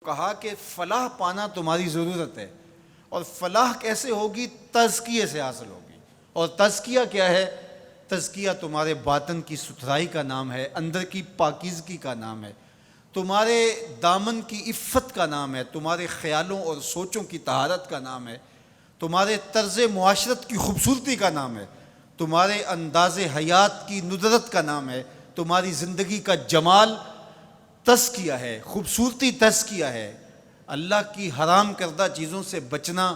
کہا کہ فلاح پانا تمہاری ضرورت ہے، اور فلاح کیسے ہوگی؟ تزکیے سے حاصل ہوگی۔ اور تزکیہ کیا ہے؟ تزکیہ تمہارے باطن کی ستھرائی کا نام ہے، اندر کی پاکیزگی کا نام ہے، تمہارے دامن کی عفت کا نام ہے، تمہارے خیالوں اور سوچوں کی طہارت کا نام ہے، تمہارے طرز معاشرت کی خوبصورتی کا نام ہے، تمہارے انداز حیات کی ندرت کا نام ہے، تمہاری زندگی کا جمال تزکیہ ہے، خوبصورتی تزکیہ ہے۔ اللہ کی حرام کردہ چیزوں سے بچنا،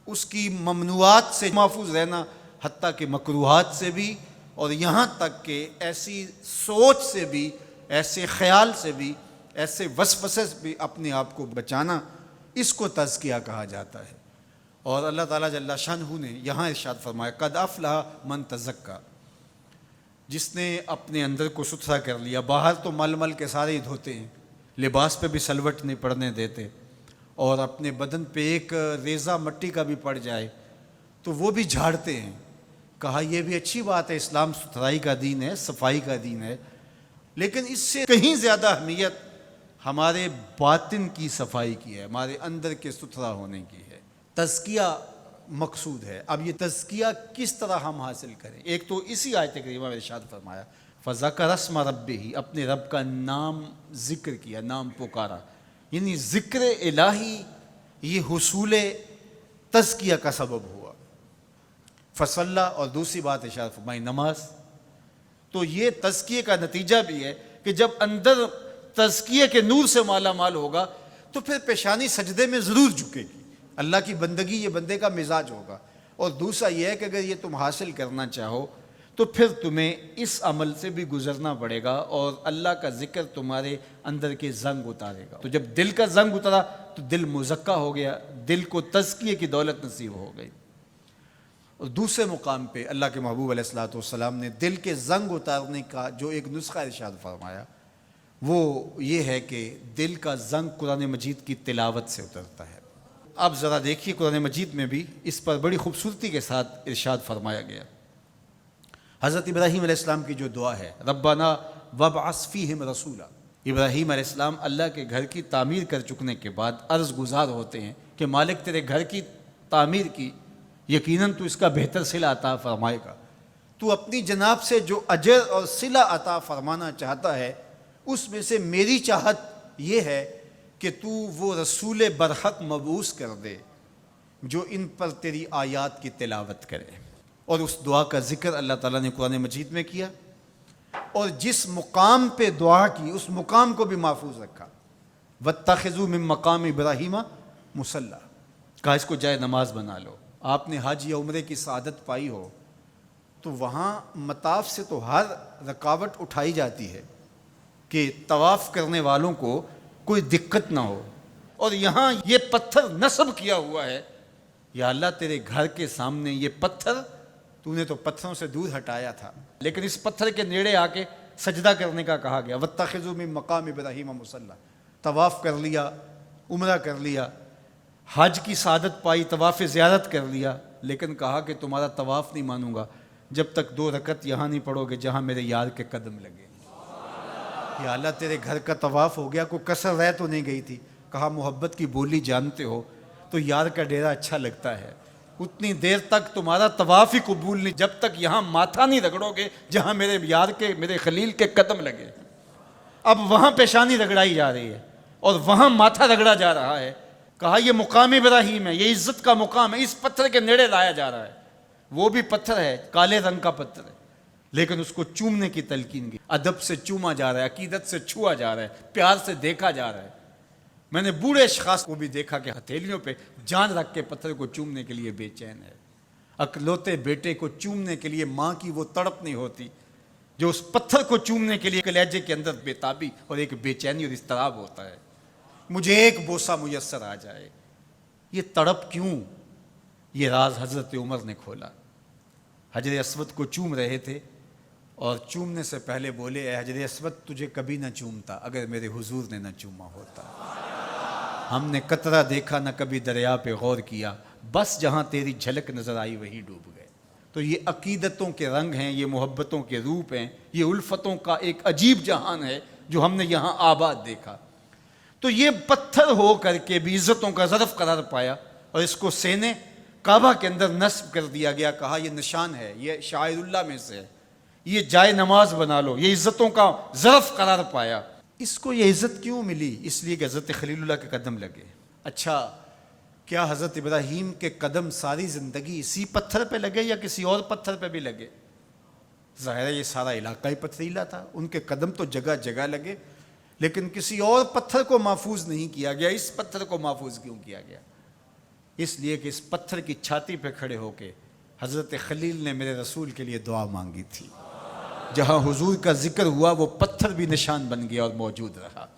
اس کی ممنوعات سے محفوظ رہنا، حتیٰ کہ مکروہات سے بھی، اور یہاں تک کہ ایسی سوچ سے بھی، ایسے خیال سے بھی، ایسے وسوسے سے بھی اپنے آپ کو بچانا، اس کو تزکیہ کہا جاتا ہے۔ اور اللہ تعالیٰ جل شانہ نے یہاں ارشاد فرمایا قد افلح من تزکا، جس نے اپنے اندر کو ستھرا کر لیا۔ باہر تو مل مل کے سارے ہی دھوتے ہیں، لباس پہ بھی سلوٹ نہیں پڑنے دیتے، اور اپنے بدن پہ ایک ریزہ مٹی کا بھی پڑ جائے تو وہ بھی جھاڑتے ہیں۔ کہا یہ بھی اچھی بات ہے، اسلام ستھرائی کا دین ہے، صفائی کا دین ہے، لیکن اس سے کہیں زیادہ اہمیت ہمارے باطن کی صفائی کی ہے، ہمارے اندر کے ستھرا ہونے کی ہے۔ تزکیہ مقصود ہے۔ اب یہ تزکیہ کس طرح ہم حاصل کریں؟ ایک تو اسی آیت کریمہ میں ارشاد فرمایا فذکر اسم ربہ، اپنے رب کا نام ذکر کیا، نام پکارا، یعنی ذکر الہی یہ حصول تزکیہ کا سبب ہوا۔ فصلی، اور دوسری بات ارشاد فرمائی نماز۔ تو یہ تزکیے کا نتیجہ بھی ہے کہ جب اندر تزکیے کے نور سے مالا مال ہوگا تو پھر پیشانی سجدے میں ضرور جھکے گی، اللہ کی بندگی یہ بندے کا مزاج ہوگا۔ اور دوسرا یہ ہے کہ اگر یہ تم حاصل کرنا چاہو تو پھر تمہیں اس عمل سے بھی گزرنا پڑے گا، اور اللہ کا ذکر تمہارے اندر کے زنگ اتارے گا۔ تو جب دل کا زنگ اترا تو دل مزکا ہو گیا، دل کو تزکیے کی دولت نصیب ہو گئی۔ اور دوسرے مقام پہ اللہ کے محبوب علیہ الصلوۃ والسلام نے دل کے زنگ اتارنے کا جو ایک نسخہ ارشاد فرمایا وہ یہ ہے کہ دل کا زنگ قرآن مجید کی تلاوت سے اترتا ہے۔ اب ذرا دیکھیے قرآن مجید میں بھی اس پر بڑی خوبصورتی کے ساتھ ارشاد فرمایا گیا۔ حضرت ابراہیم علیہ السلام کی جو دعا ہے ربنا وابعث فیہم رسولا، ابراہیم علیہ السلام اللہ کے گھر کی تعمیر کر چکنے کے بعد عرض گزار ہوتے ہیں کہ مالک تیرے گھر کی تعمیر کی، یقیناً تو اس کا بہتر صلہ عطا فرمائے گا، تو اپنی جناب سے جو اجر اور صلہ عطا فرمانا چاہتا ہے اس میں سے میری چاہت یہ ہے کہ تو وہ رسول برحق مبعوث کر دے جو ان پر تیری آیات کی تلاوت کرے۔ اور اس دعا کا ذکر اللہ تعالیٰ نے قرآن مجید میں کیا، اور جس مقام پہ دعا کی اس مقام کو بھی محفوظ رکھا۔ واتخذوا من مقام ابراہیم مصلی، کہا اس کو جائے نماز بنا لو۔ آپ نے حج یا عمرے کی سعادت پائی ہو تو وہاں مطاف سے تو ہر رکاوٹ اٹھائی جاتی ہے کہ طواف کرنے والوں کو کوئی دقت نہ ہو، اور یہاں یہ پتھر نصب کیا ہوا ہے، یا اللہ تیرے گھر کے سامنے یہ پتھر تو نے تو پتھروں سے دور ہٹایا تھا، لیکن اس پتھر کے نیڑے آ کے سجدہ کرنے کا کہا گیا۔ واتخذوا من مقام ابراہیم مصلی، طواف کر لیا، عمرہ کر لیا، حج کی سعادت پائی، طواف زیارت کر لیا، لیکن کہا کہ تمہارا طواف نہیں مانوں گا جب تک 2 رکعت یہاں نہیں پڑھو گے جہاں میرے یار کے قدم لگے۔ یا اللہ تیرے گھر کا طواف ہو گیا، کوئی کسر رہ تو نہیں گئی تھی؟ کہا محبت کی بولی جانتے ہو تو یار کا ڈیرا اچھا لگتا ہے، اتنی دیر تک تمہارا طواف ہی قبول نہیں جب تک یہاں ماتھا نہیں رگڑو گے جہاں میرے یار کے، میرے خلیل کے قدم لگے۔ اب وہاں پیشانی رگڑائی جا رہی ہے اور وہاں ماتھا رگڑا جا رہا ہے۔ کہا یہ مقام ابراہیم ہے، یہ عزت کا مقام ہے، اس پتھر کے نیڑے لایا جا رہا ہے۔ وہ بھی پتھر ہے، کالے رنگ کا پتھر ہے، لیکن اس کو چومنے کی تلقین کی، ادب سے چوما جا رہا ہے، عقیدت سے چھوا جا رہا ہے، پیار سے دیکھا جا رہا ہے۔ میں نے بوڑھے اشخاص کو بھی دیکھا کہ ہتھیلیوں پہ جان رکھ کے پتھر کو چومنے کے لیے بے چین ہے۔ اکلوتے بیٹے کو چومنے کے لیے ماں کی وہ تڑپ نہیں ہوتی جو اس پتھر کو چومنے کے لیے کلیجے کے اندر بے تابی اور ایک بے چینی اور اضطراب ہوتا ہے، مجھے ایک بوسہ میسر آ جائے۔ یہ تڑپ کیوں؟ یہ راز حضرت عمر نے کھولا۔ حجر اسود کو چوم رہے تھے اور چومنے سے پہلے بولے اے حجر اسود تجھے کبھی نہ چومتا اگر میرے حضور نے نہ چوما ہوتا۔ ہم نے قطرہ دیکھا نہ کبھی دریا پہ غور کیا، بس جہاں تیری جھلک نظر آئی وہیں ڈوب گئے۔ تو یہ عقیدتوں کے رنگ ہیں، یہ محبتوں کے روپ ہیں، یہ الفتوں کا ایک عجیب جہان ہے جو ہم نے یہاں آباد دیکھا۔ تو یہ پتھر ہو کر کے بھی عزتوں کا ظرف قرار پایا، اور اس کو سینے کعبہ کے اندر نصب کر دیا گیا، کہا یہ نشان ہے، یہ شاعر اللہ میں سے ہے، یہ جائے نماز بنا لو، یہ عزتوں کا ظرف قرار پایا۔ اس کو یہ عزت کیوں ملی؟ اس لیے کہ حضرت خلیل اللہ کے قدم لگے۔ اچھا، کیا حضرت ابراہیم کے قدم ساری زندگی اسی پتھر پہ لگے یا کسی اور پتھر پہ بھی لگے؟ ظاہر ہے یہ سارا علاقہ ہی پتھریلا تھا، ان کے قدم تو جگہ جگہ لگے، لیکن کسی اور پتھر کو محفوظ نہیں کیا گیا۔ اس پتھر کو محفوظ کیوں کیا گیا؟ اس لیے کہ اس پتھر کی چھاتی پہ کھڑے ہو کے حضرت خلیل نے میرے رسول کے لیے دعا مانگی تھی۔ جہاں حضور کا ذکر ہوا وہ پتھر بھی نشان بن گیا اور موجود رہا۔